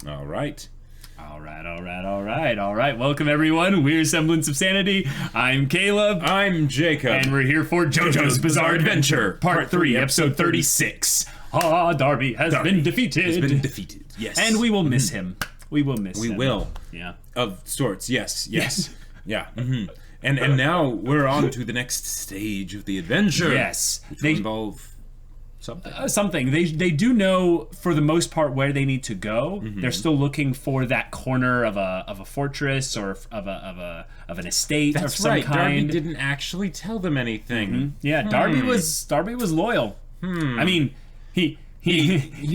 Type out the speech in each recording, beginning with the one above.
All right. All right. Welcome, everyone. We're Semblance of Sanity. I'm Caleb. I'm Jacob. And we're here for JoJo's Bizarre Adventure, Part 3, Episode 36. Darby has been defeated. Yes. And we will miss him. We will miss him. We will. Yeah. Of sorts, yes. Yeah. Mm-hmm. And now we're on to the next stage of the adventure. Yes. Which will involve something. Something. They do know for the most part where they need to go. Mm-hmm. They're still looking for that corner of a fortress or of an estate of some kind. Darby didn't actually tell them anything. Mm-hmm. Yeah, Darby was loyal. I mean, he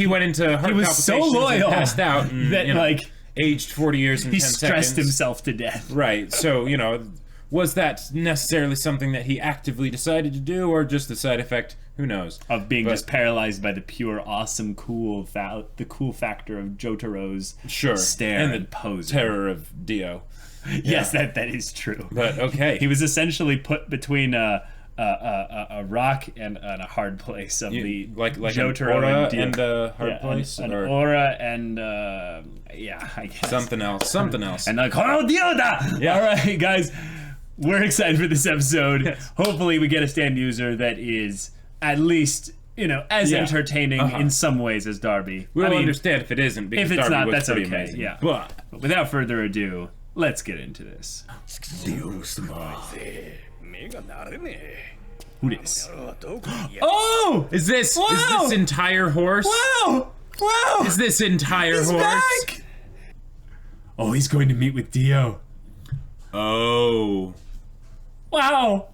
went into heart he was so loyal and passed out and, that aged 40 years and 10 seconds. He stressed himself to death. Right. So, was that necessarily something that he actively decided to do, or just the side effect? Who knows? Of being just paralyzed by the pure, awesome, cool factor of Jotaro's stare and pose. Terror of Dio. Yes, that is true. But okay, he was essentially put between a rock and a hard place of the Jotaro an aura and a hard place, an aura and I guess something else, and like Dioda. Yeah. All right, guys, we're excited for this episode. Yes. Hopefully, we get a stand user that is at least as entertaining in some ways as Darby. We'll understand if it isn't. Because if it's Darby not, was that's pretty okay. amazing. Yeah. But without further ado, let's get into this. Who this? Oh! Is this entire horse? Wow! Is this entire horse? Back! Oh, he's going to meet with Dio. Oh. Wow!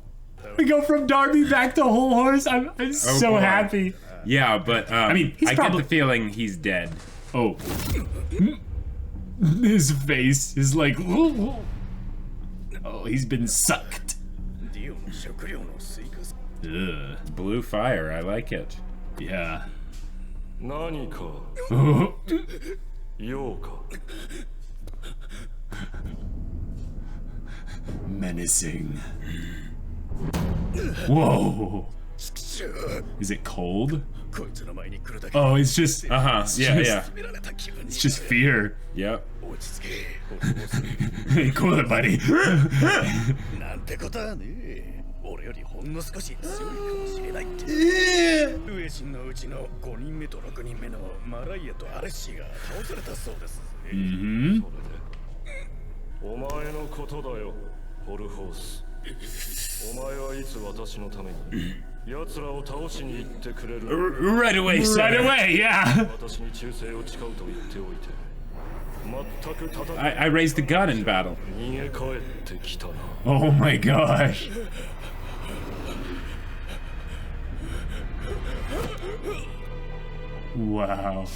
We go from Darby back to whole horse. I'm so happy. Yeah, but I get the feeling he's dead. Oh. His face is like, oh, he's been sucked. Ugh. Blue fire, I like it. Yeah. Menacing. Whoa. Is it cold? Oh, it's just it's just fear. Yep. Cool it, buddy. Right away, sir. Right away, yeah. I raised the gun in battle. Oh my gosh. Wow.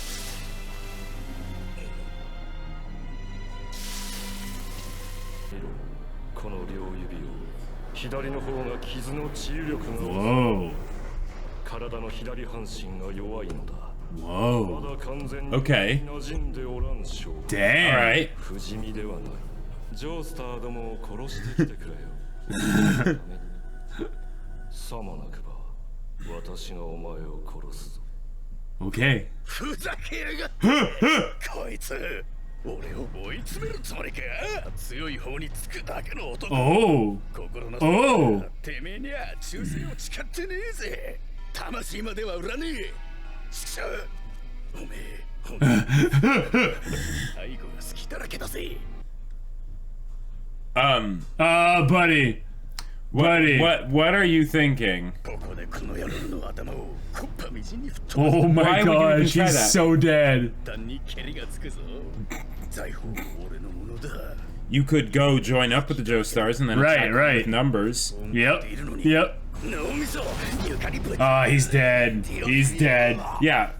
Whoa. Whoa. Okay. Damn. All right. Okay. Oh. Oh. Buddy. What are you thinking? Oh my gosh, he's so dead. You could go join up with the Joestars and then attack them with numbers. Yep. Oh, he's dead. He's dead. Yeah.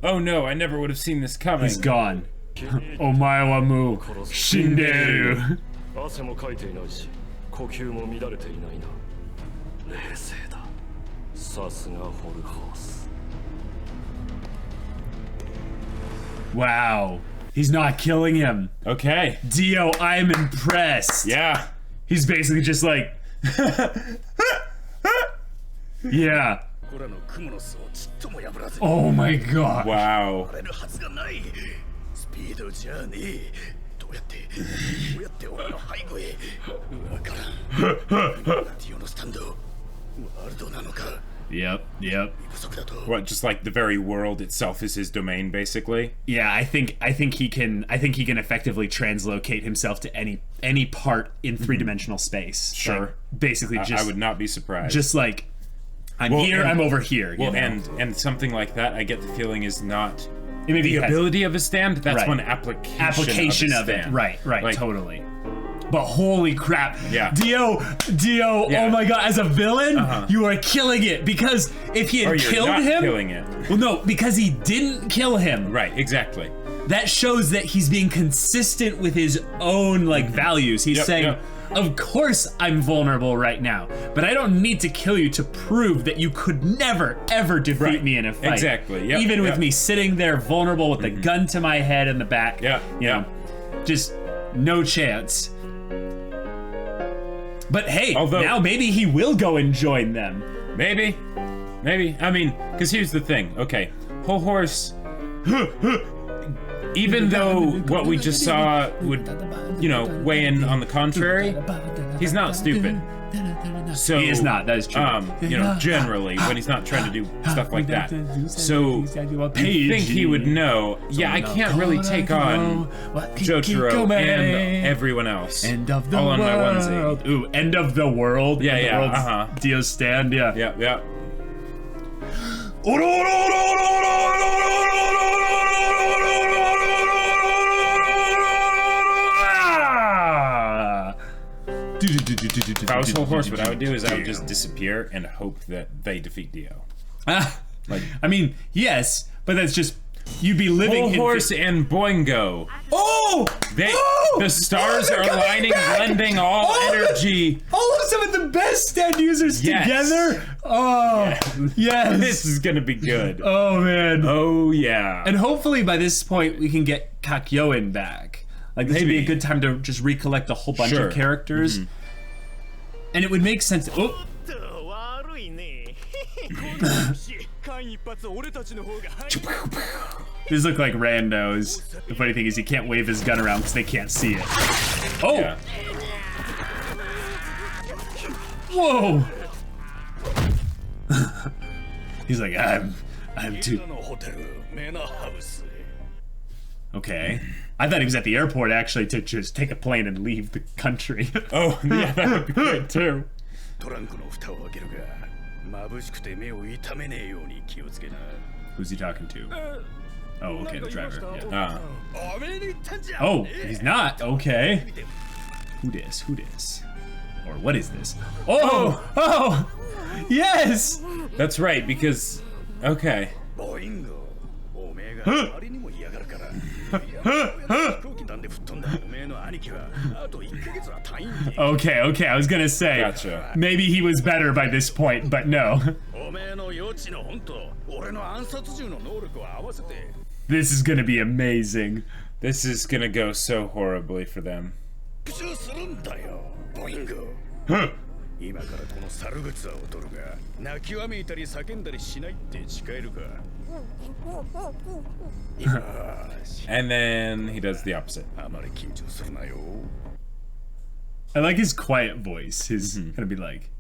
Oh no, I never would have seen this coming. He's gone. Omae wa mou shinderu. Wow. He's not killing him. Okay. Dio, I'm impressed. Yeah. He's basically just like... Yeah. Oh my god. Wow. Yep, yep. What, just like the very world itself is his domain, basically? Yeah, I think he can effectively translocate himself to any part in three-dimensional space. Sure. Like, basically just I would not be surprised. just like I'm here, I'm over here. Well, you know? and something like that, I get the feeling is not Maybe the ability of a stand. That's Right. one application of it. stand. Right, Like, totally. But holy crap. Yeah. Dio, Yeah. oh my god, as a villain, you are killing it. Because if he had Or you're killed not him. killing it. Well, no, because he didn't kill him. Right, exactly. That shows that he's being consistent with his own values. He's saying, yep. of course I'm vulnerable right now, but I don't need to kill you to prove that you could never, ever defeat me in a fight. Exactly, yep, Even with yep. me sitting there vulnerable with the gun to my head in the back. Yeah, You know, just no chance. But hey, Although- now maybe he will go and join them. Maybe. I mean, because here's the thing. Okay, Whole Horse, even though what we just saw would, weigh in on the contrary, he's not stupid. So He is not, that is true. Generally, when he's not trying to do stuff like that. So I Page. think he would know, I can't really take on Jotaro and everyone else. End of the all on my world. onesie. Ooh, end of the world. Yeah, The yeah, world's Dio's stand, yeah. Yeah. If I was Whole Horse, what I would do is I would just disappear and hope that they defeat Dio. I mean, yes, but that's just you'd be living Whole in Horse and Boingo. Oh! The stars are aligning, blending all energy. All of some of the best stand users together. Oh, yes. This is gonna be good. Oh man. Oh yeah. And hopefully by this point we can get Kakyoin back. Like this would be a good time to just recollect a whole bunch of characters. And it would make sense. Oh. These look like randos. The funny thing is he can't wave his gun around because they can't see it. Oh! Yeah. Whoa! He's like, I'm too... Okay. I thought he was at the airport actually to just take a plane and leave the country. Oh, yeah, that would be good too. Who's he talking to? Oh, okay, the driver. Yeah. Uh, Oh, he's not. Okay. Who dis? Or what is this? Oh! Oh! Yes! that's right, because... Okay. Okay, I was gonna say, Gotcha. maybe he was better by this point, but no. This is gonna be amazing. This is gonna go so horribly for them. Huh. And then he does the opposite. I like his quiet voice. His gonna be like,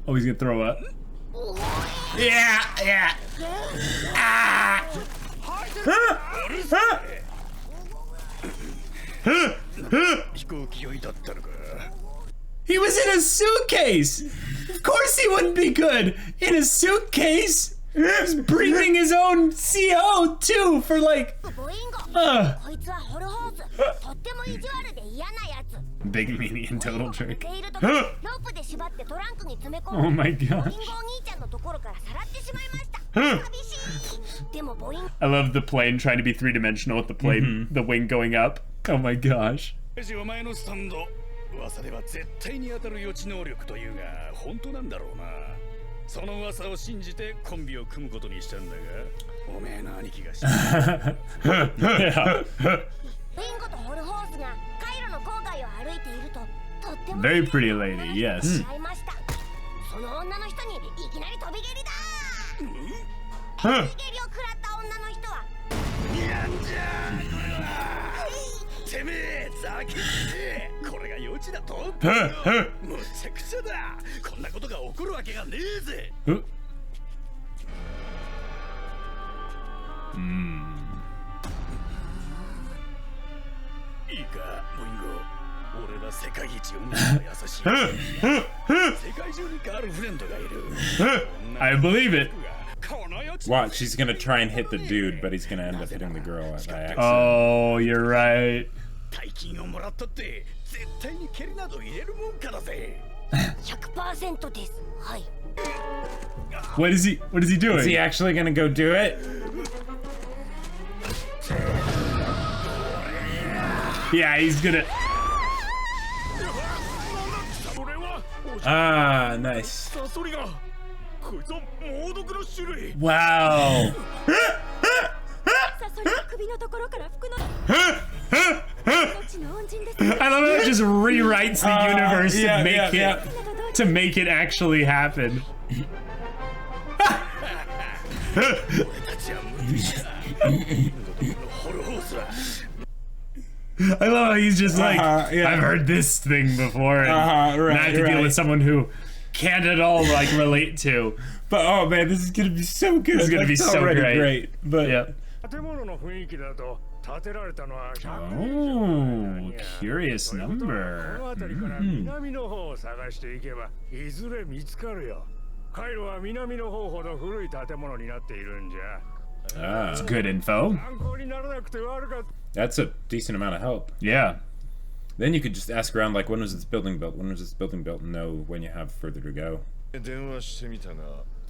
oh, he's gonna throw up. Yeah. Ah. He was in a suitcase. Of course he wouldn't be good in a suitcase. He's breathing his own CO2 for like. Big meanie and total trick. Oh my gosh. I love the plane trying to be three-dimensional with the plane, the wing going up. Oh my gosh. Very pretty lady, yes. その女の人にいきなり飛び蹴りだ。Huh. 飛び蹴りを食らった女の人はなんじゃてめえざけってこれが余地だとむちゃくちゃだ。こんなことが起こるわけがねえぜ。いいかボインゴ、俺は世界一運が優しい世界中にガールフレンドがいる。 I believe it. Watch, she's gonna try and hit the dude, but he's gonna end up hitting the girl by accident. Oh, you're right. 大金をもらったって絶対に蹴りなど入れるもんからぜ。 100% です。はい。 What is he doing? Is he actually gonna go do it? Yeah, he's gonna. Ah, nice. サソリがこいつは猛毒の種類。 Wow. サソリの首のところから服の命の恩人です。 I love how it just rewrites the universe yeah, to make it actually happen. 俺たちは無敵だ。ホルホースは I love how he's just like, yeah. I've heard this thing before, and now I have to deal with someone who can't at all like relate to. But oh man, this is gonna be so good. It's gonna be That's so already great. But Yeah. 建物の雰囲気だと建てられたのは100 Oh, curious こ number. の辺りから南の方を探していけばいずれ見つかるよ。カイロは南の方ほど古い建物になっているんじゃ。 That's good info. 参考にならなくて悪かった。 that's a decent amount of help. Yeah. Then you could just ask around, like, when was this building built? When was this building built? And know when you have further to go. 電話してみたが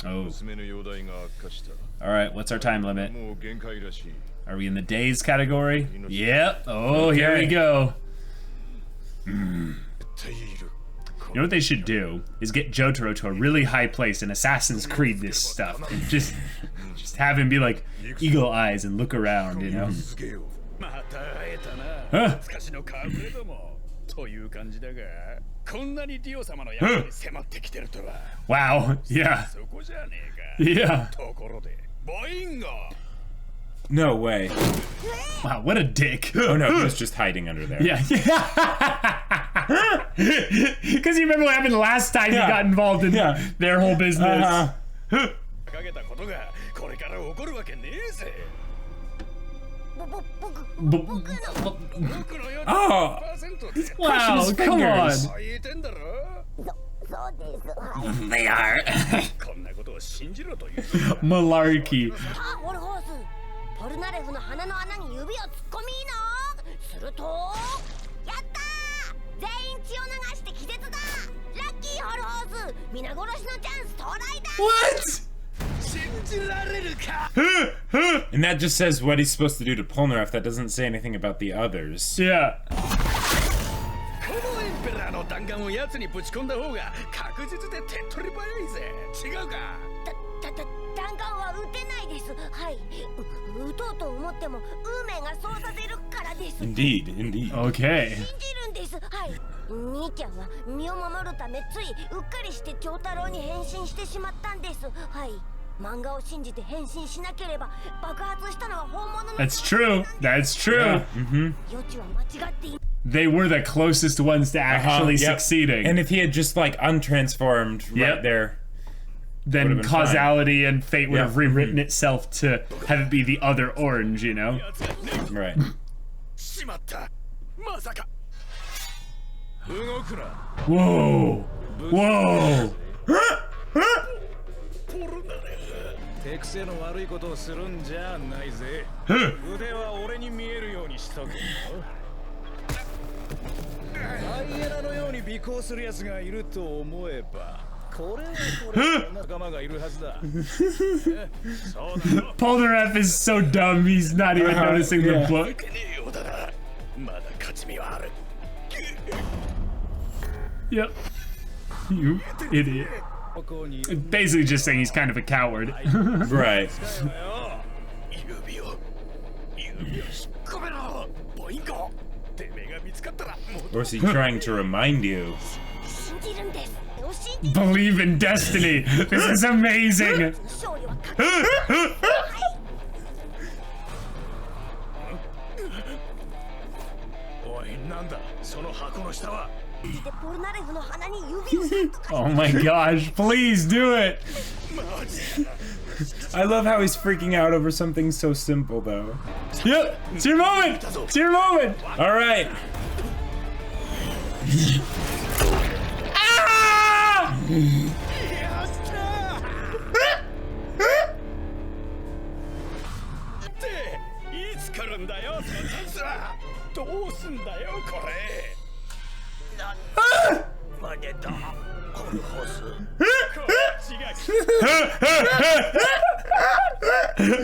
Oh. 娘の容体が悪化した。 All right. What's our time limit? もう限界らしい。 Are we in the days category? Yep. Oh, here we go. 絶対いる。 You know what they should do is get Jotaro to a really high place and Assassin's Creed this stuff. Just have him be like eagle eyes and look around, you know? 続けよう。また会えたな。 Huh? 懐かしのカーブレどもという感じだが、こんなにディオ様の役に迫ってきてるとは。 Wow. Yeah. そこじゃねえ Yeah. か。ところで、ボインゴ。 No way. Wow. What a dick. Oh no, he was just hiding under there. Yeah. Because you remember what happened last time you Yeah. got involved in Yeah. their whole business. かけたことがこれから起こるわけねえぜ。僕のように Oh. 100% で Wow, his come on. fingers. 言えてんだろ。そうです。はい。 They are. こんなことを信じろという Malarkey. さあ、ホルホース。ポルナレフの鼻の穴に指を突っ込みーの。すると、やったー。全員血を流して気絶だ。ラッキーホルホース。皆殺しのチャンス到来だ。 What? 信じられるか。 And that just says what he's supposed to do to Polnareff. That doesn't say anything about the others. Yeah. このエンペラーの弾丸を奴にぶち込んだ方が確実で手っ取り早いぜ。違うか。弾丸は撃てないです。はい。撃とうと思っても運命がそうさせるからです。 Indeed, indeed. Okay. 信じるんです。はい。兄ちゃんは身を守るためついうっかりして長太郎に変身してしまったんです。はい。漫画を信じて変身しなければ爆発したのは本物の。 That's true. That's true. Mm-hmm. 余地は間違ってい。 They were the closest ones to actually Yep. succeeding. And if he had just like untransformed Yep. right there. then Would've been causality and fate would Yeah. have rewritten itself to have it be the other orange, you know? 奴がね Right. しまった。まさか。動くな。 Whoa! Whoa! ポルナレ手癖の悪いことをするんじゃないぜ。 Huh. 腕は俺に見えるようにしとけよ。ハイエナのように尾行する奴がいると思えば、これはこれ仲間がいるはずだ。そうだろ。 Polnareff is so dumb, he's not even noticing the yeah. book. けねえようだな。まだ勝ち目はある。 Yep. You idiot. ここに Basically just saying he's kind of a coward. Right. 指を引っ込めろ。ボインゴ。てめえが見つかったらもう Or is he trying to remind you? 信じじるんです。信じ Believe in destiny. This is amazing. 勝利は確実です。おい、なんだその箱の下は。でポルナレフの鼻に指をさっとか Oh my gosh, please do it. I love how he's freaking out over something so simple, though. Yep, it's your moment. It's your moment. All right. Ah! いつ来るんだよそのチャンスは。どうすんだよこれ。までだコルホス。こっちが来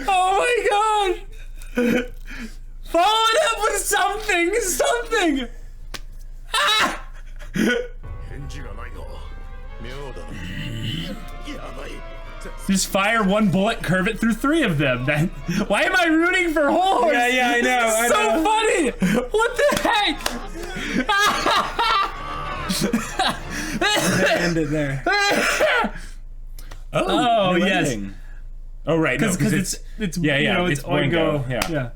Oh my god! Follow it up with something! Something! Ah! 返事がないの。妙だな。やばい。 Just fire one bullet, curve it through 3 of them. Then why am I rooting for whole horse? Yeah, I know. This is so funny. What the heck? End it there. Oh, new yes. ending. Oh right, no, Because it's yeah, you know, it's Boingo. Oingo.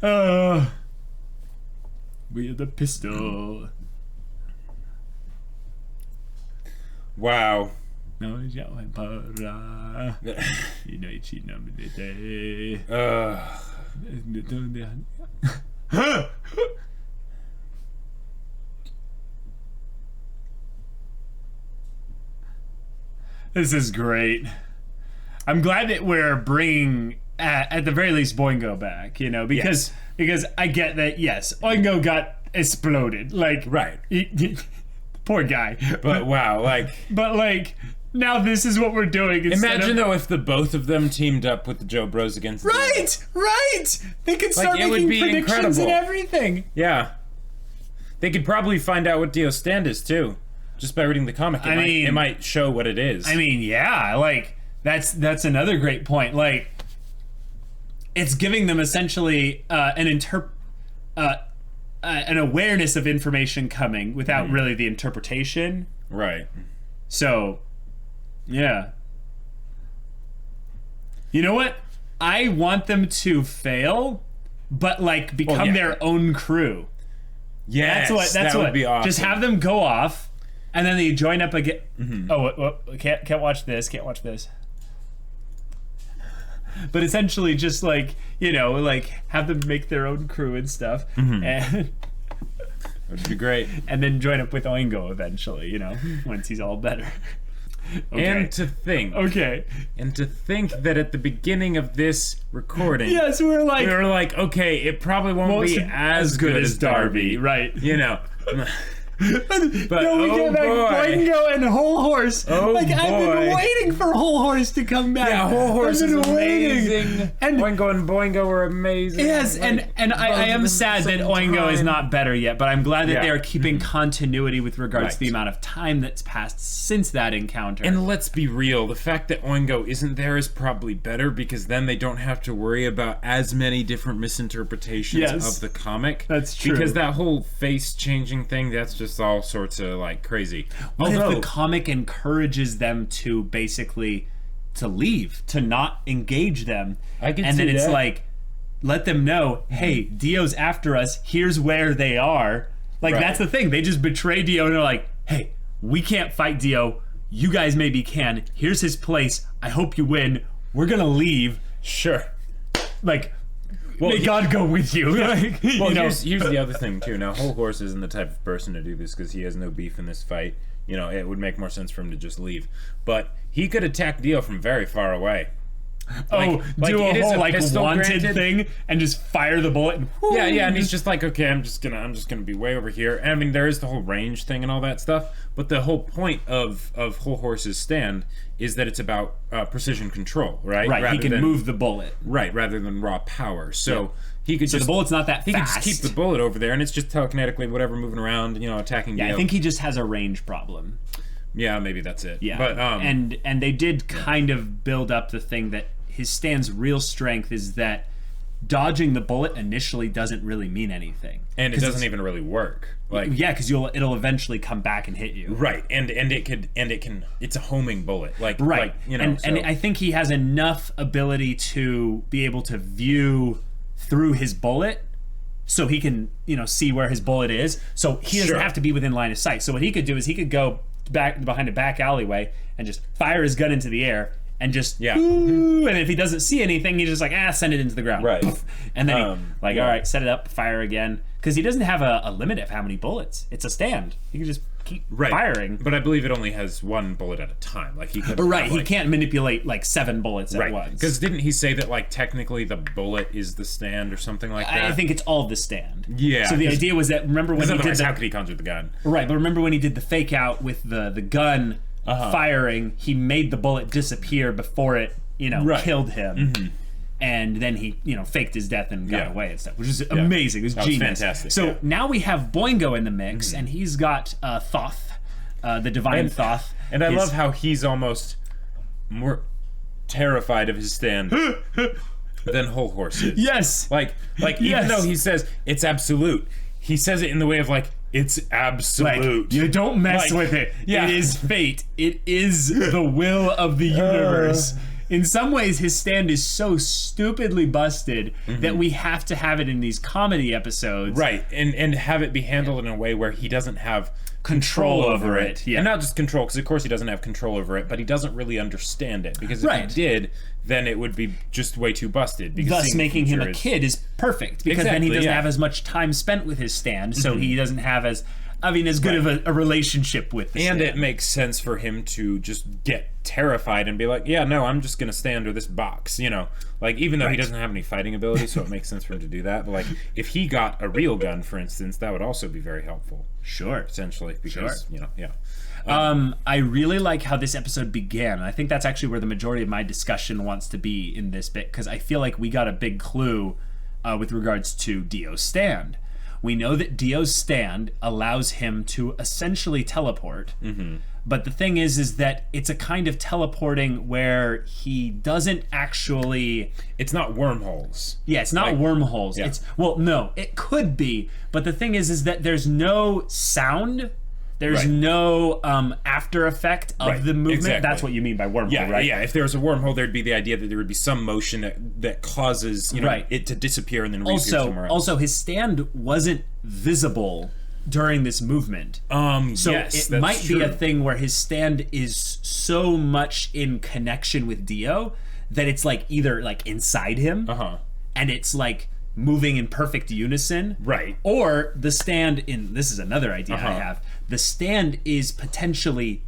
Yeah. We are the pistol. Wow. No, you know you cheating on me today. This is great. I'm glad that we're bringing, at the very least, Boingo back. You know, because I get that. Yes, Oingo got exploded. Like, Right. Poor guy. But wow, like But like, now this is what we're doing. imagine though if the both of them teamed up with the Joe Bros against the- Right. They could start it would making be predictions incredible. and everything. Yeah. They could probably find out what Dio's stand is too. Just by reading the comic. It might show what it is. I mean, yeah, like that's another great point. Like, it's giving them essentially an awareness of information coming without really the interpretation. Right. So, yeah. You know what? I want them to fail, but like become their own crew. Yes, That's that would be awesome. Just have them go off, and then they join up again. Oh, can't watch this. Can't watch this. But essentially, just like, you know, like have them make their own crew and stuff, and That'd be great. and then join up with Oingo eventually. You know, once he's all better. Okay. And to think. Okay. And to think that at the beginning of this recording, Yes, we were like, okay, it probably won't be as good as Darby, right? You know. But no, we oh get back boy. Boingo and Whole Horse. Oh like, I've boy. been waiting for Whole Horse to come back. Yeah, Whole Horse I've is been waiting. amazing. And Boingo and Boingo were amazing. yes, Like, and I both of am them sad at the that same Oingo is time. not better yet, but I'm glad that Yeah. they are keeping continuity with regards to the Right. amount of time that's passed since that encounter. And let's be real, the fact that Oingo isn't there is probably better because then they don't have to worry about as many different misinterpretations Yes. of the comic. That's true. Because that whole face changing thing, that's just all sorts of like crazy. What if Although, the comic encourages them to basically to leave, to not engage them? I can and see then it's that. like, let them know, hey, Dio's after us. Here's where they are. Like, Right. that's the thing. They just betray Dio and they're like, hey, we can't fight Dio. You guys maybe can. Here's his place. I hope you win. We're gonna leave. sure. Like, Well, may God go with you. Like, Well, you know. here's the other thing too. Now, Whole Horse isn't the type of person to do this because he has no beef in this fight. You know, it would make more sense for him to just leave. But he could attack Dio from very far away. do it a is whole a like pistol, wanted granted. thing and just fire the bullet. And, Yeah, and he's just like, okay, I'm just gonna be way over here. And I mean, there is the whole range thing and all that stuff, but the whole point of Whole Horse's stand is that it's about precision control, right? Right, he Rather can than- move the bullet. right, rather than raw power. So he could So just the bullet's not that he could fast. just keep the bullet over there, and it's just telekinetically whatever moving around, you know, attacking. Yeah, Dio. I think he just has a range problem. Yeah, maybe that's it. Yeah, but and they did kind of build up the thing that his stand's real strength is that dodging the bullet initially doesn't really mean anything, and it doesn't even really work. Like, yeah, because it'll eventually come back and hit you. Right, and it can it's a homing bullet. Like, right, like, you know, and I think he has enough ability to be able to view through his bullet, so he can, you know, see where his bullet is. So he doesn't have to be within line of sight. So what he could do is he could go back behind a back alleyway and just fire his gun into the air and just and if he doesn't see anything, he's just like, send it into the ground. Right. And then all right, set it up, fire again. Because he doesn't have a limit of how many bullets. It's a stand. He can just keep firing. But I believe it only has one bullet at a time. Like, he could he can't manipulate like 7 bullets at once. Because didn't he say that, like, technically the bullet is the stand or something like that? I think it's all the stand. Yeah. So the idea was that, remember when he did how could he conjure the gun? Right, but remember when he did the fake out with the gun firing, he made the bullet disappear before it, you know, killed him. Mm-hmm. And then he, you know, faked his death and got away and stuff, which is amazing. It was genius. Fantastic. So now we have Boingo in the mix, and he's got Thoth, the divine Thoth. And I love how he's almost more terrified of his stand than Whole Horse is. Yes. Like even though he says it's absolute, he says it in the way of like, it's absolute. Like, you don't mess with it. Yeah. It is fate. It is the will of the universe. In some ways, his stand is so stupidly busted that we have to have it in these comedy episodes. Right, and have it be handled in a way where he doesn't have control over it. Yeah. And not just control, because of course he doesn't have control over it, but he doesn't really understand it. Because if he did, then it would be just way too busted. Because thus making him a kid is perfect, because then he doesn't have as much time spent with his stand, so he doesn't have as good of a relationship with the stand. And it makes sense for him to just get terrified and be like, yeah, no, I'm just gonna stay under this box, you know, like, even though he doesn't have any fighting ability, so it makes sense for him to do that. But like, if he got a real gun, for instance, that would also be very helpful. Sure. Essentially, because you know, I really like how this episode began, and I think that's actually where the majority of my discussion wants to be in this bit, because I feel like we got a big clue with regards to Dio's stand. We know that Dio's stand allows him to essentially teleport. But the thing is that it's a kind of teleporting where he doesn't actually... It's not wormholes. Yeah, it's not wormholes. Yeah. It's, well, no, it could be. But the thing is that there's no sound. There's no after effect of the movement. Exactly. That's what you mean by wormhole, right? Yeah, if there was a wormhole, there'd be the idea that there would be some motion that causes, you know, it to disappear and then reappear somewhere else. Also, his stand wasn't visible during this movement. So yes, it might be a thing where his stand is so much in connection with Dio that it's like either like inside him and it's like moving in perfect unison. Right. Or the stand this is another idea I have. The stand is potentially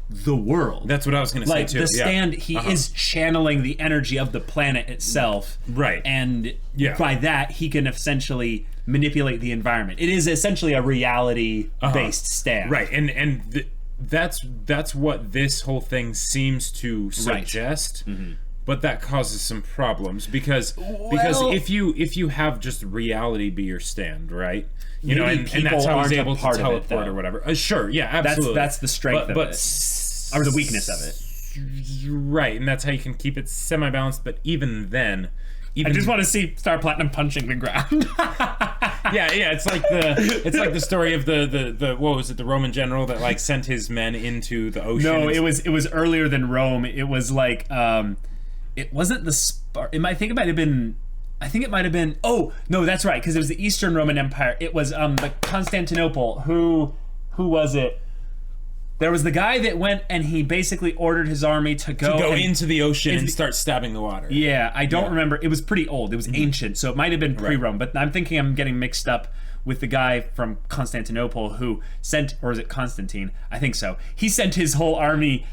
the world. That's what I was going to say too. The stand, he is channeling the energy of the planet itself. Right. And by that, he can essentially manipulate the environment. It is essentially a reality-based stand. Right. And that's what this whole thing seems to suggest. But that causes some problems because if you have just reality be your stand, right? You know, and that's how he's able to teleport or whatever. Sure, yeah, absolutely. That's the strength of it, or the weakness of it. Right, and that's how you can keep it semi-balanced. But even then, I just want to see Star Platinum punching the ground. yeah, it's like the story of the what was it, the Roman general that like sent his men into the ocean. No, it was earlier than Rome. It was like it wasn't the I think it might have been. Oh no, that's right, because it was the Eastern Roman Empire. It was the Constantinople. Who was it? There was the guy that went and he basically ordered his army to go into the ocean and start stabbing the water. Yeah, I don't remember. It was pretty old. It was ancient, so it might have been pre-Rome. But I'm thinking I'm getting mixed up with the guy from Constantinople who sent, or is it Constantine? I think so. He sent his whole army,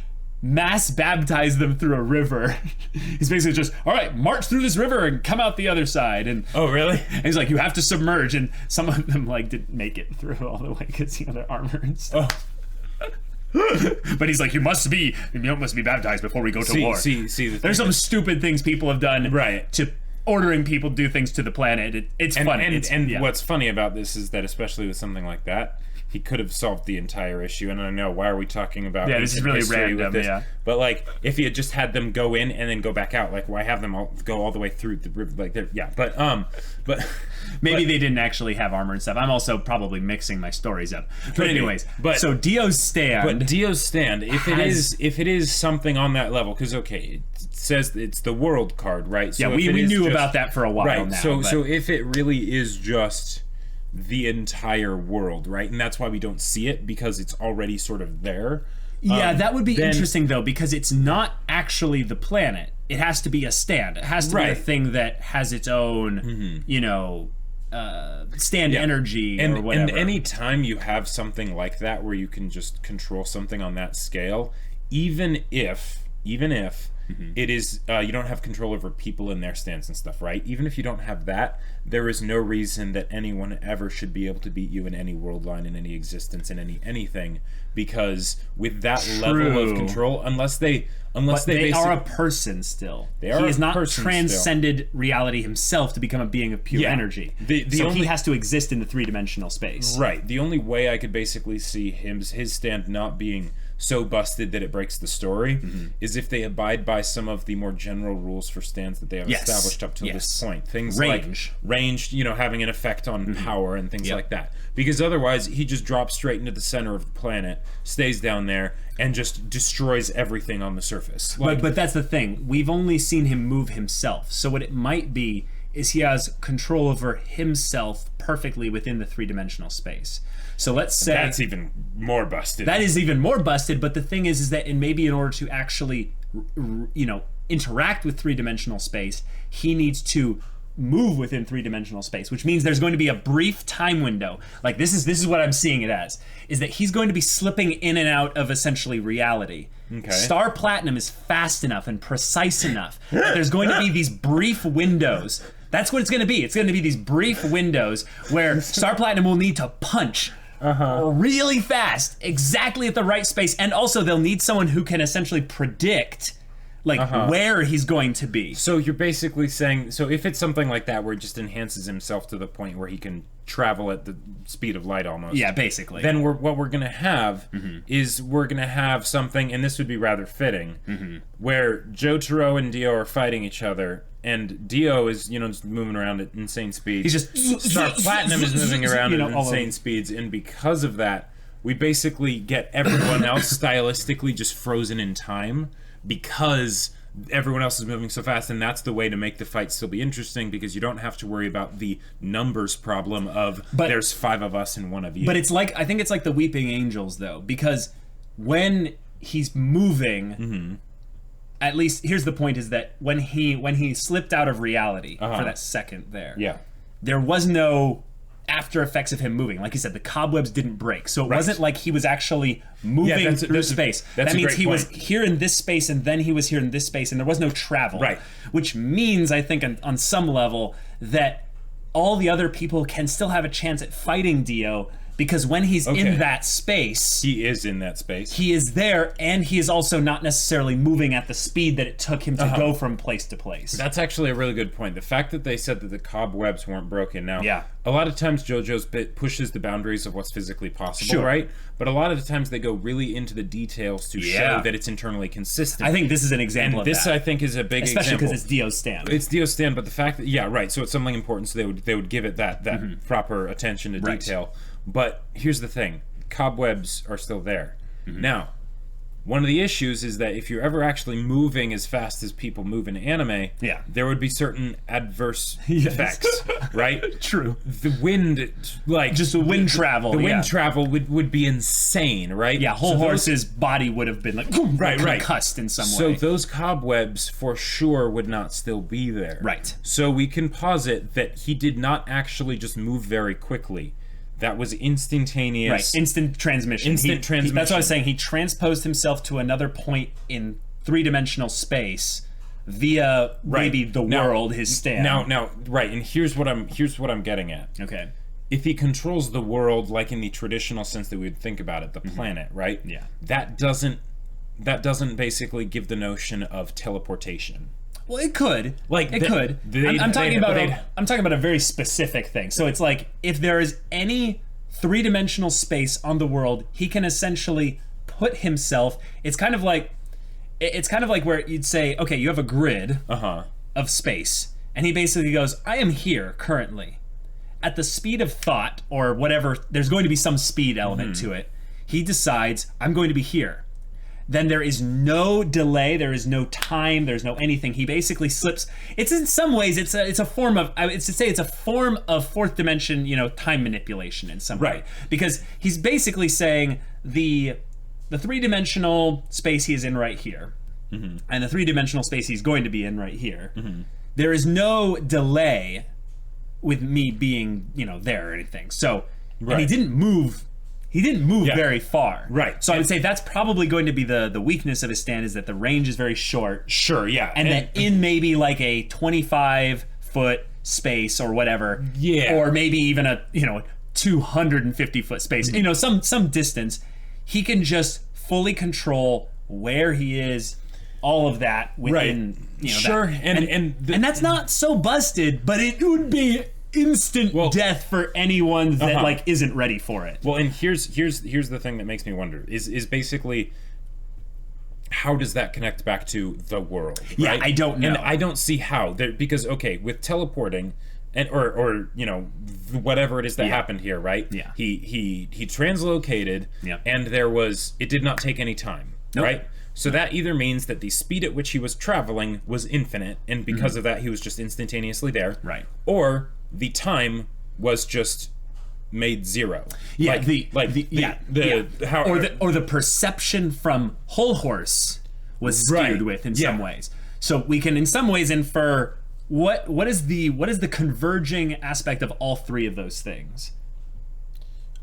mass baptize them through a river. He's basically just, all right, march through this river and come out the other side. And oh, really? And he's like, you have to submerge. And some of them like didn't make it through all the way because their armor and stuff. But he's like, you must be baptized before we go to war. There's some stupid things people have done to ordering people to do things to the planet. It's funny. And what's funny about this is that, especially with something like that, he could have solved the entire issue. And I know, why are we talking about this is really random, yeah. But like, if he had just had them go in and then go back out, like, why have them all go all the way through the river? Like, yeah, but maybe they didn't actually have armor and stuff. I'm also probably mixing my stories up. But anyways, so Dio's stand. But Dio's stand, if it is something on that level, because okay, it says it's the world card, right? So yeah, we knew about that for a while right, now. So if it really is just the entire world, right? And that's why we don't see it, because it's already sort of there. Yeah, that would be interesting, though, because it's not actually the planet. It has to be a stand. It has to be a thing that has its own, you know, stand energy or whatever. And any time you have something like that where you can just control something on that scale, even if it is you don't have control over people in their stands and stuff, right? Even if you don't have that, there is no reason that anyone ever should be able to beat you in any world line, in any existence, in anything, because with that level of control, unless they are a person still. He has not transcended reality himself to become a being of pure energy. So he has to exist in the three-dimensional space. Right. The only way I could basically see his stand not being so busted that it breaks the story is if they abide by some of the more general rules for stands that they have established up to this point. Things like range, you know, having an effect on power and things like that. Because otherwise, he just drops straight into the center of the planet, stays down there, and just destroys everything on the surface. Like, but that's the thing. We've only seen him move himself. So what it might be is he has control over himself perfectly within the three-dimensional space. So let's say that's even more busted. That is even more busted. But the thing is that maybe in order to actually, you know, interact with three-dimensional space, he needs to move within three-dimensional space, which means there's going to be a brief time window. Like this is what I'm seeing it as, is that he's going to be slipping in and out of essentially reality. Okay. Star Platinum is fast enough and precise enough that there's going to be these brief windows. That's what it's going to be. It's going to be these brief windows where Star Platinum will need to punch really fast, exactly at the right space, and also they'll need someone who can essentially predict where he's going to be. So you're basically saying, so if it's something like that where it just enhances himself to the point where he can travel at the speed of light almost. Yeah, basically. Then what we're going to have is we're going to have something, and this would be rather fitting, where Jotaro and Dio are fighting each other, and Dio is, you know, just moving around at insane speeds. He's just... Star Platinum is moving around at insane speeds, and because of that, we basically get everyone else stylistically just frozen in time, because everyone else is moving so fast, and that's the way to make the fight still be interesting, because you don't have to worry about the numbers problem of there's 5 of us and 1 of you. But it's like, I think it's like the Weeping Angels, though, because when he's moving, at least here's the point, is that when he slipped out of reality for that second there was no after effects of him moving. Like you said, the cobwebs didn't break, so it wasn't like he was actually moving through space. That means he was here in this space, and then he was here in this space, and there was no travel. Right. Which means, I think, on some level, that all the other people can still have a chance at fighting Dio, because when he's in that space... He is in that space. He is there, and he is also not necessarily moving at the speed that it took him to go from place to place. That's actually a really good point. The fact that they said that the cobwebs weren't broken. Now, a lot of times JoJo's pushes the boundaries of what's physically possible, right? But a lot of the times they go really into the details to show that it's internally consistent. I think this is an example of that. This, I think, is a big example. Especially because it's Dio's stand. It's Dio's stand, but the fact that, so it's something important, so they would give it that proper attention to detail. But here's the thing. Cobwebs are still there. Now, one of the issues is that if you're ever actually moving as fast as people move in anime, there would be certain adverse effects, right? True. The wind, just the wind travel. The wind travel would be insane, right? Yeah, Whole Horse's body would have been concussed in some way. So those cobwebs for sure would not still be there. Right. So we can posit that he did not actually just move very quickly. That was instantaneous. Right, instant transmission. Transmission. That's what I was saying. He transposed himself to another point in three-dimensional space via maybe the world, his stand. Now, and here's what I'm getting at. Okay. If he controls the world, like in the traditional sense that we would think about it, the planet, right? Yeah. That doesn't basically give the notion of teleportation. Well, it could. I'm talking about a very specific thing. So it's like, if there is any three-dimensional space on the world, he can essentially put himself. It's kind of like where you'd say, okay, you have a grid of space, and he basically goes, I am here currently at the speed of thought or whatever. There's going to be some speed element to it. He decides, I'm going to be here. Then there is no delay, there is no time, there's no anything. He basically slips. It's in some ways, it's a form of, it's a form of fourth dimension, time manipulation in some way. Because he's basically saying the three-dimensional space he is in right here, and the three-dimensional space he's going to be in right here, there is no delay with me being, there or anything. So, and he didn't move very far. Right. So I would say that's probably going to be the weakness of his stand, is that the range is very short. Sure, yeah. And that in maybe like a 25-foot space or whatever. Yeah. Or maybe even a, 250-foot space. Some distance. He can just fully control where he is, all of that within, sure. That. And that's not so busted, but it would be instant death for anyone that isn't ready for it. Well, and here's the thing that makes me wonder is basically, how does that connect back to the world? Yeah, right? I don't know. And I don't see how. Because with teleporting and or whatever it is that happened here, right? Yeah. He translocated, and it did not take any time, right? So that either means that the speed at which he was traveling was infinite, and because of that, he was just instantaneously there. Right. Or the time was just made zero. Yeah. Or the perception from Whole Horse was skewed with in some ways. So we can in some ways infer what is the converging aspect of all three of those things.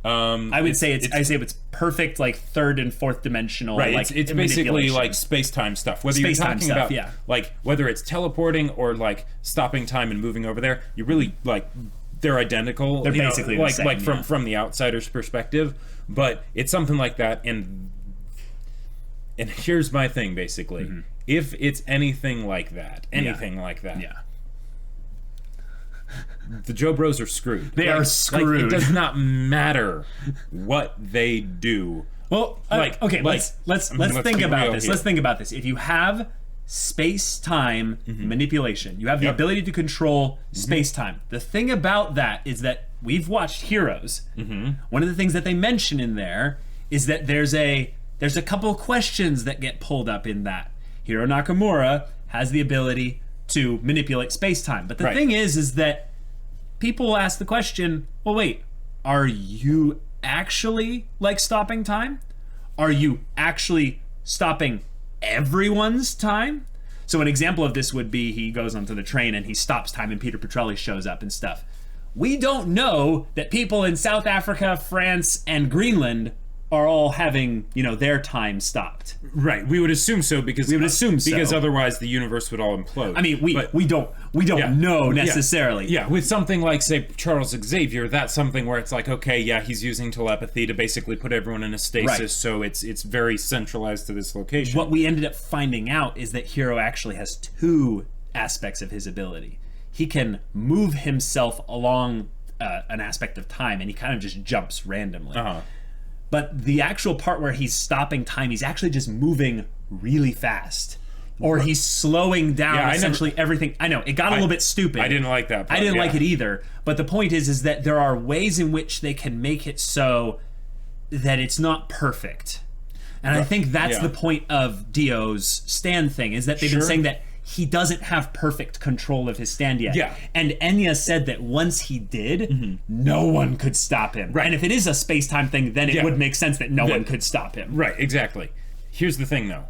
I would say it's perfect, like third and fourth dimensional. Right, like it's basically like space-time stuff. Whether you're talking about like whether it's teleporting or like stopping time and moving over there, you really like they're identical. They're basically the same, from the outsider's perspective, but it's something like that. And here's my thing, basically, if it's anything like that, the Joe Bros are screwed. They are screwed. It does not matter what they do. Well, let's think about this. Let's think about this. If you have space-time manipulation, you have the ability to control space-time. The thing about that is that we've watched Heroes. One of the things that they mention in there is that there's a couple of questions that get pulled up in that. Hiro Nakamura has the ability to manipulate space-time, but the thing is that people will ask the question, well, wait, are you actually like stopping time? Are you actually stopping everyone's time? So an example of this would be he goes onto the train and he stops time and Peter Petrelli shows up and stuff. We don't know that people in South Africa, France, and Greenland are all having, their time stopped. Right. We would assume so because otherwise the universe would all implode. I mean, we don't know necessarily. Yeah. With something like, say, Charles Xavier, that's something where it's like, okay, he's using telepathy to basically put everyone in a stasis, so it's very centralized to this location. What we ended up finding out is that Hiro actually has two aspects of his ability. He can move himself along an aspect of time, and he kind of just jumps randomly. But the actual part where he's stopping time, he's actually just moving really fast. Or he's slowing down essentially everything. I know, it got a little bit stupid. I didn't like that part. I didn't like it either. But the point is that there are ways in which they can make it so that it's not perfect. And I think that's the point of Dio's stand thing, is that they've been saying that he doesn't have perfect control of his stand yet. Yeah. And Enya said that once he did, no one could stop him. Right. And if it is a space-time thing, then it would make sense that no one could stop him. Right, exactly. Here's the thing, though.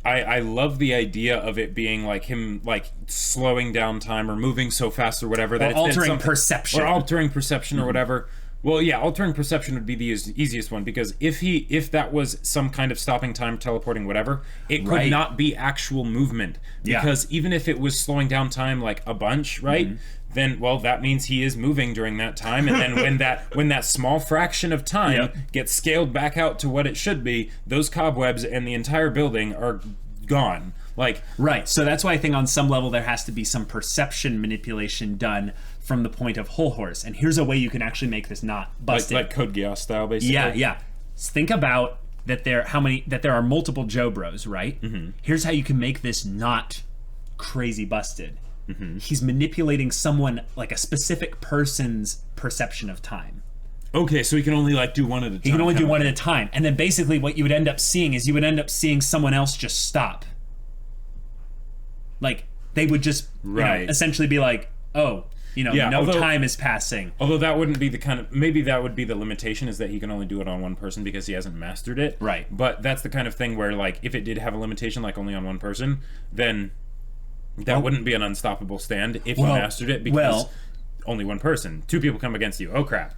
I love the idea of it being like him like slowing down time or moving so fast or whatever. Or altering perception. Or altering perception or whatever. Well, yeah, altering perception would be the easiest one, because if that was some kind of stopping time, teleporting, whatever, it could not be actual movement. Because even if it was slowing down time like a bunch, right? Then, well, that means he is moving during that time, and then when that small fraction of time gets scaled back out to what it should be, those cobwebs and the entire building are gone. Like, right. So that's why I think on some level there has to be some perception manipulation done from the point of Whole Horse. And here's a way you can actually make this not busted. like Code Geass style, basically. Yeah. Think about that there are multiple Joe Bros, right? Mm-hmm. Here's how you can make this not crazy busted. Mm-hmm. He's manipulating someone, like a specific person's perception of time. Okay, so he can only like do one at a time. He can only do one at a time. And then basically what you would end up seeing is someone else just stop. Like, they would just essentially be like, oh, time is passing. Although that wouldn't be the kind of... Maybe that would be the limitation, is that he can only do it on one person because he hasn't mastered it. Right. But that's the kind of thing where, like, if it did have a limitation, like only on one person, then that wouldn't be an unstoppable stand if you mastered it, because only one person. 2 people come against you. Oh, crap,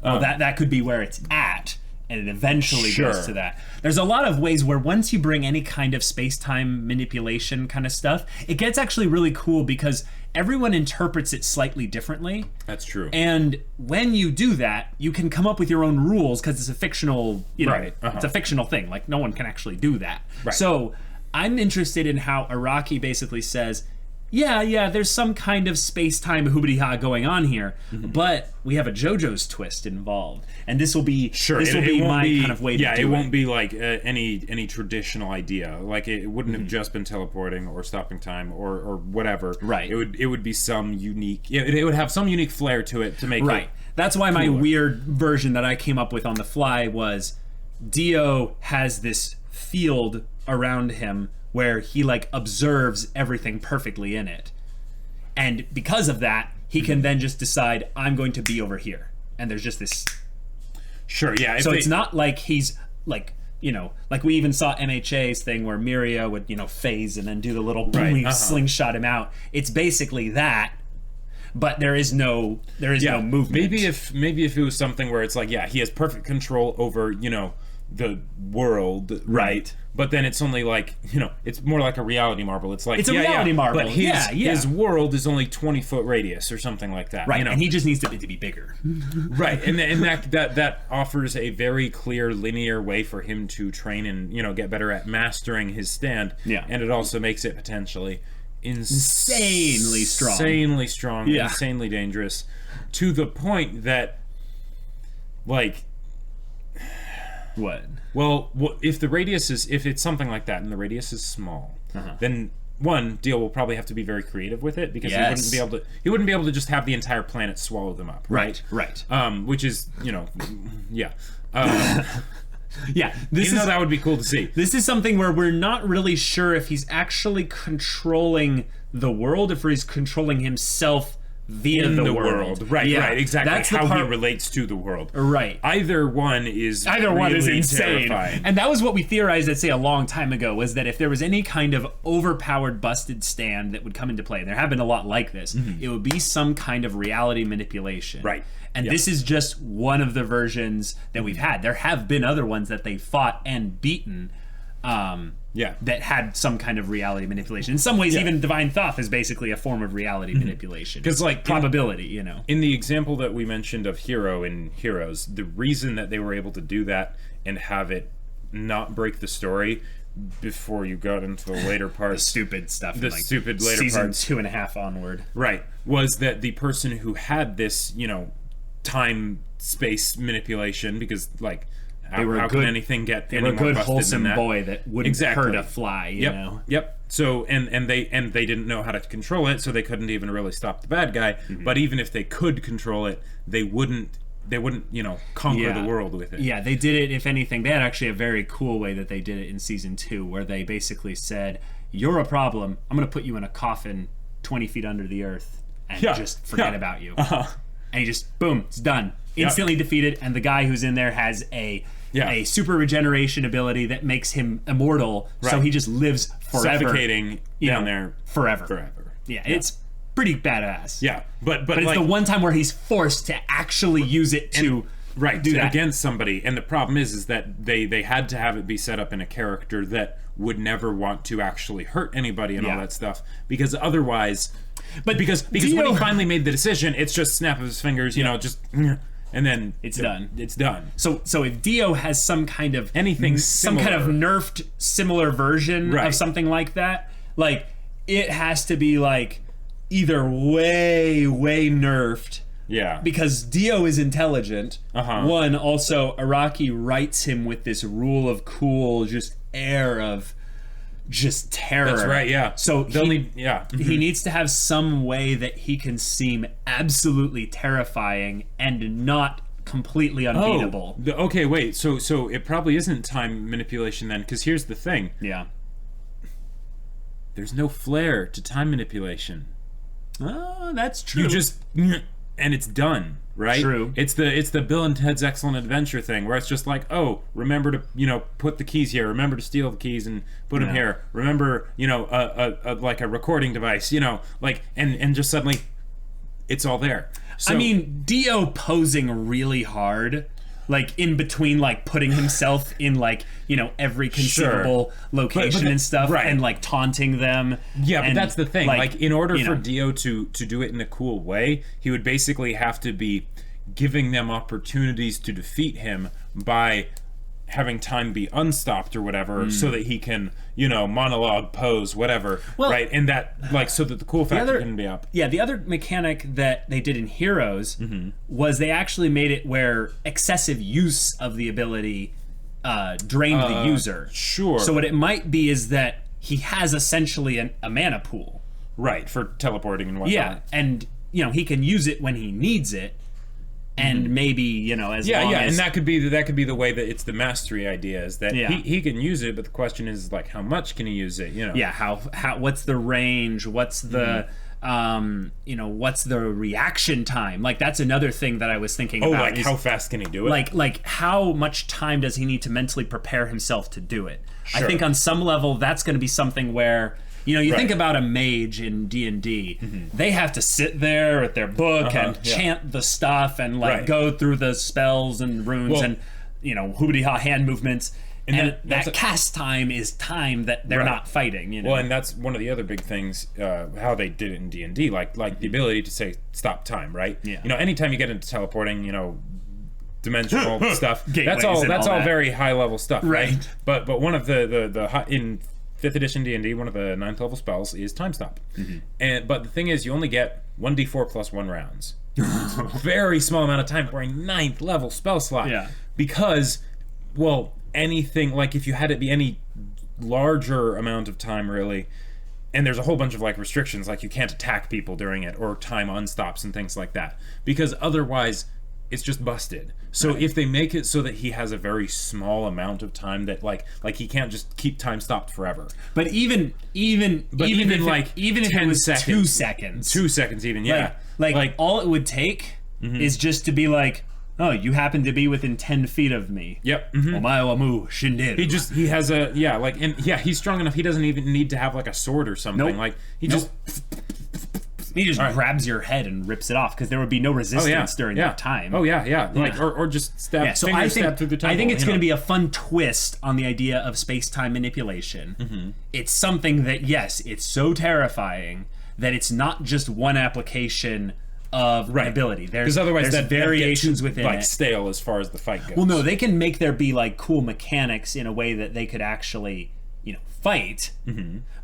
that could be where it's at, and it eventually goes to that. There's a lot of ways where once you bring any kind of space-time manipulation kind of stuff, it gets actually really cool because everyone interprets it slightly differently. That's true. And when you do that, you can come up with your own rules because it's a fictional, it's a fictional thing. Like, no one can actually do that. Right. So I'm interested in how Araki basically says, there's some kind of space-time hoobity-ha going on here, but we have a JoJo's twist involved, and this will be my kind of way to do it. Yeah, it won't be like any traditional idea. Like, it wouldn't have just been teleporting or stopping time or whatever. Right. It would be some unique... It would have some unique flair to it to make it That's why cooler. My weird version that I came up with on the fly was Dio has this field around him where he like observes everything perfectly in it, and because of that he can then just decide, I'm going to be over here, and there's just this so it's not like he's like, like we even saw MHA's thing where Miria would phase and then do the little slingshot him out. It's basically that, but there is no movement. Maybe if it was something where it's like, he has perfect control over the world, right? But then it's only like, it's more like a reality marble. It's like, it's a reality marble, but his world is only 20-foot radius or something like that, right? And he just needs to be bigger, right? And that offers a very clear linear way for him to train and get better at mastering his stand. And it also makes it potentially insanely strong, insanely dangerous, to the point that, like, what? Well, if it's something like that and the radius is small, then Dio will probably have to be very creative with it, because he wouldn't be able to just have the entire planet swallow them up, right? Which is, that would be cool to see. This is something where we're not really sure if he's actually controlling the world, if he's controlling himself via the world. Right, exactly. That's how he relates to the world. Right. Either one is insane. Terrifying. And that was what we theorized, I'd say, a long time ago, was that if there was any kind of overpowered busted stand that would come into play, and there have been a lot like this, it would be some kind of reality manipulation. Right. And this is just one of the versions that we've had. There have been other ones that they fought and beaten, that had some kind of reality manipulation. In some ways, even Divine Thoth is basically a form of reality manipulation. Because, like, probability, In the example that we mentioned of Hero in Heroes, the reason that they were able to do that and have it not break the story before you got into the later parts, stupid stuff, stupid later season parts, 2.5 onward, right, was that the person who had this, time space manipulation, because like, how can anything get any more busted than that? They were a good, wholesome boy that wouldn't hurt a fly, you know? Yep. So, and they didn't know how to control it, so they couldn't even really stop the bad guy. But even if they could control it, they wouldn't conquer the world with it. Yeah, they did it, if anything. They had actually a very cool way that they did it in Season 2, where they basically said, you're a problem, I'm going to put you in a coffin 20 feet under the earth and just forget about you. And he just, boom, it's done. Instantly defeated, and the guy who's in there has a super regeneration ability that makes him immortal, so he just lives forever. Suffocating down there forever. Yeah, it's pretty badass. Yeah, but it's like, the one time where he's forced to actually use it to do that against somebody. And the problem is that they had to have it be set up in a character that would never want to actually hurt anybody and all that stuff, because otherwise... But because when he finally made the decision, it's just snap of his fingers, just... and then it's done. It's done. So if Dio has some kind of some similar. kind of nerfed similar version Right. of something like that, like it has to be like either way nerfed. Yeah. Because Dio is intelligent. One, also Araki writes him with this rule of cool, just air of just terror. That's right, yeah. So he needs to have some way that he can seem absolutely terrifying and not completely unbeatable. Okay, wait. So it probably isn't time manipulation then, because here's the thing. Yeah. There's no flair to time manipulation. Oh, that's true. You just and it's done, right? True. It's the Bill and Ted's Excellent Adventure thing, where it's just like, oh, remember to put the keys here. Remember to steal the keys and put them here. Remember, like a recording device, like and just suddenly, it's all there. So, I mean, Dio posing really hard, like in between, like putting himself in like every conceivable location and stuff, right. and like taunting them. Yeah, and, but that's the thing. Like in order for Dio to do it in a cool way, he would basically have to be giving them opportunities to defeat him by having time be unstopped or whatever, so that he can monologue, pose, whatever, right? And that so that the cool factor can be up. Yeah, the other mechanic that they did in Heroes was they actually made it where excessive use of the ability drained the user. Sure. So what it might be is that he has essentially a mana pool. Right, for teleporting and whatnot. Yeah, and he can use it when he needs it. And maybe as long as... and that could be the way that it's the mastery idea, is that he can use it, but the question is like how much can he use it? Yeah, how what's the range? What's the what's the reaction time? Like that's another thing that I was thinking about. Like how fast can he do it? Like how much time does he need to mentally prepare himself to do it? Sure. I think on some level that's going to be something where you think about a mage in D&D, they have to sit there at their book and chant the stuff and go through the spells and runes and hoobity-ha hand movements. And that cast time is time that they're not fighting. Well, and that's one of the other big things, how they did it in D&D, like the ability to say stop time, right? Yeah. Anytime you get into teleporting, dimensional stuff, that's all very high level stuff, right? But one of the in 5th edition D&D, one of the 9th level spells is time stop. But the thing is, you only get 1d4 plus 1 rounds. Very small amount of time for a 9th level spell slot. Yeah. Because, anything, like if you had it be any larger amount of time, really, and there's a whole bunch of restrictions, like you can't attack people during it, or time unstops and things like that. Because otherwise, it's just busted. So if they make it so that he has a very small amount of time that like he can't just keep time stopped forever. But even if it was 2 seconds. 2 seconds even, yeah. Like all it would take is just to be like, oh, you happen to be within 10 feet of me. Yep. Omae wa mu shinderu. He has a he's strong enough he doesn't even need to have like a sword or something. Nope. Like he just grabs your head and rips it off because there would be no resistance during that time. Oh yeah. Like or just stab. Yeah, so stab through the temple, I think it's going to be a fun twist on the idea of space-time manipulation. It's something that it's so terrifying that it's not just one application of ability. There's otherwise there's variations within like it. stale as far as the fight goes. Well, no, they can make there be like cool mechanics in a way that they could actually fight.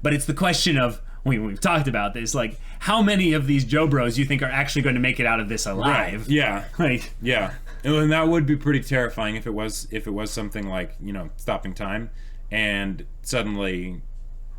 But it's the question of we've talked about this, like how many of these Joe Bros you think are actually going to make it out of this alive? Right. Yeah. Like yeah. And that would be pretty terrifying if it was something like stopping time, and suddenly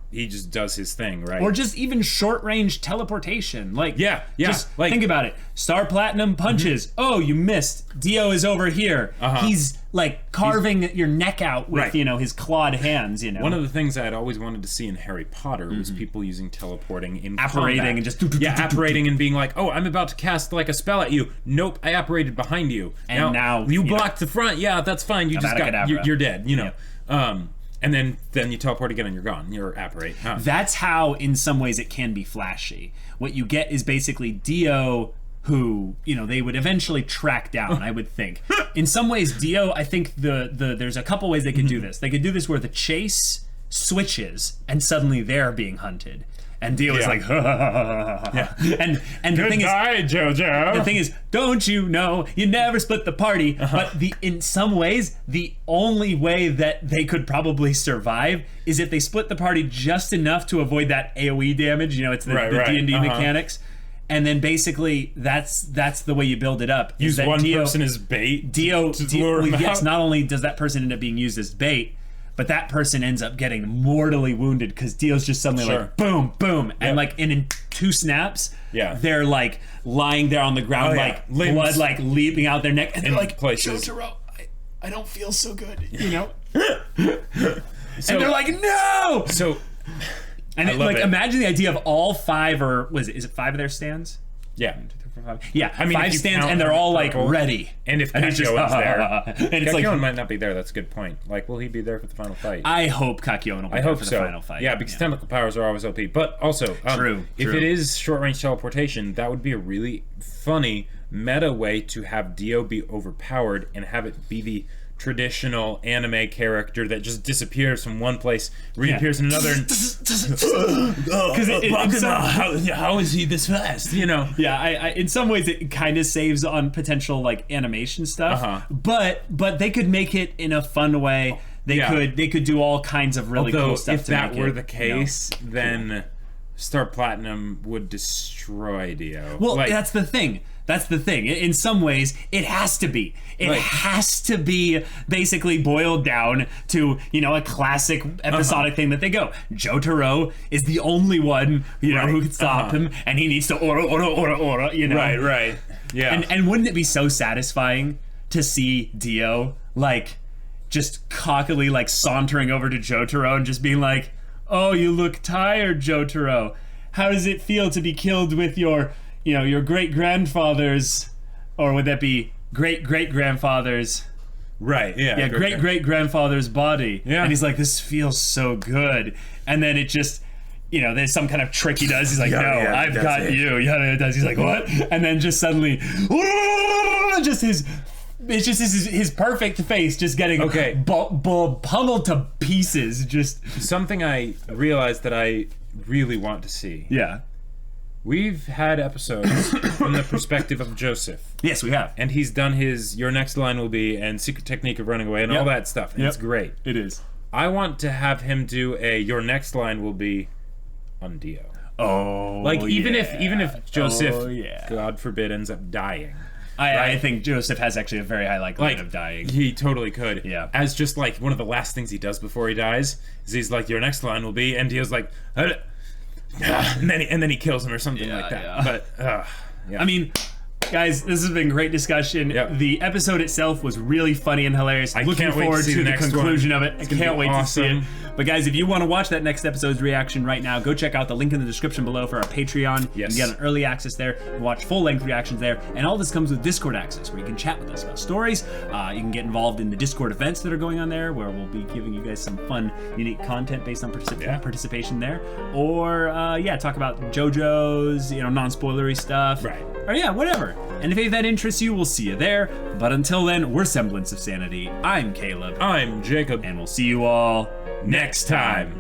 he just does his thing, right? Or just even short range teleportation. Like just like, think about it. Star Platinum punches. Oh, you missed. Dio is over here. He's like carving your neck out with his clawed hands. One of the things I had always wanted to see in Harry Potter was people using teleporting in apparating combat. and just apparating and being like, oh, I'm about to cast like a spell at you. Nope, I apparated behind you. And now you blocked the front. Yeah, that's fine. You just got you're dead. And then you teleport again and you're gone. You're apparate. That's how, in some ways, it can be flashy. What you get is basically Dio, who they would eventually track down. I would think. In some ways, Dio. I think there's a couple ways they could do this. They could do this where the chase switches and suddenly they're being hunted, And Dio is like, Yeah. And the thing is, JoJo. the thing is, don't you know you never split the party? But in some ways, the only way that they could probably survive is if they split the party just enough to avoid that AOE damage. You know, it's the D&D mechanics. And then basically, that's the way you build it up. Use one person as bait. Dio, lure him yes, out. not only does that person end up being used as bait, but that person ends up getting mortally wounded because Dio's just suddenly like boom, boom, and like in 2 snaps, they're like lying there on the ground, like Limbs. blood like leaping out their neck, and they're like, places. Jotaro, I don't feel so good, you know. And they're like, no. So, and like imagine the idea of all 5 or is it 5 of their stands? Yeah. Yeah, I mean, 5 stands, and they're all like ready. And if it's just Kakyoin's there, and it's like, Kakyoin might not be there. That's a good point. Like, will he be there for the final fight? I hope Kakyoin will be there for the final fight. Yeah, because technical powers are always OP. But also, if it is short-range teleportation, that would be a really funny meta way to have Dio be overpowered and have it be the traditional anime character that just disappears from one place, reappears in another, because how is he this fast? You know? Yeah, I in some ways it kind of saves on potential like animation stuff, but they could make it in a fun way. They could do all kinds of really cool stuff. If that were the case, then Star Platinum would destroy Dio. Well, that's the thing. That's the thing. In some ways, it has to be. It has to be basically boiled down to, you know, a classic episodic thing that they go. Jotaro is the only one, you know, who can stop him, and he needs to ora, you know. Right. Yeah. And wouldn't it be so satisfying to see Dio, like, just cockily, like, sauntering over to Jotaro and just being like, oh, you look tired, Jotaro. How does it feel to be killed with your, you know, your great-grandfather's, or would that be great-great-grandfather's? Right, yeah. Yeah, great-great-grandfather's body. Yeah. And he's like, this feels so good. And then it just, you know, there's some kind of trick he does. He's like, I've got you. Yeah, he's like, what? And then just suddenly, his perfect face just getting pummeled to pieces. Just something I realized that I really want to see. Yeah. We've had episodes from the perspective of Joseph. Yes, we have. And he's done his Your Next Line Will Be and Secret Technique of Running Away and all that stuff. And it's great. It is. I want to have him do a Your Next Line Will Be on Dio. Oh, like even if Joseph, God forbid, ends up dying. I think Joseph has actually a very high likelihood of dying. He totally could. Yeah. As just like one of the last things he does before he dies is he's like, your next line will be, and Dio's like, and then he kills him or something like that. Yeah. But I mean, guys, this has been great discussion. Yep. The episode itself was really funny and hilarious. I Looking can't wait forward to see to the the next conclusion one. of it. I It's gonna can't be wait to see awesome. it. But guys, if you want to watch that next episode's reaction right now, go check out the link in the description below for our Patreon. Yes. You get an early access there. You can watch full-length reactions there. And all this comes with Discord access, where you can chat with us about stories. You can get involved in the Discord events that are going on there, where we'll be giving you guys some fun, unique content based on participation there. Or, talk about JoJo's, non-spoilery stuff. Right. Or, whatever. And if that interests you, we'll see you there. But until then, we're Semblance of Sanity. I'm Caleb. I'm Jacob. And we'll see you all next time.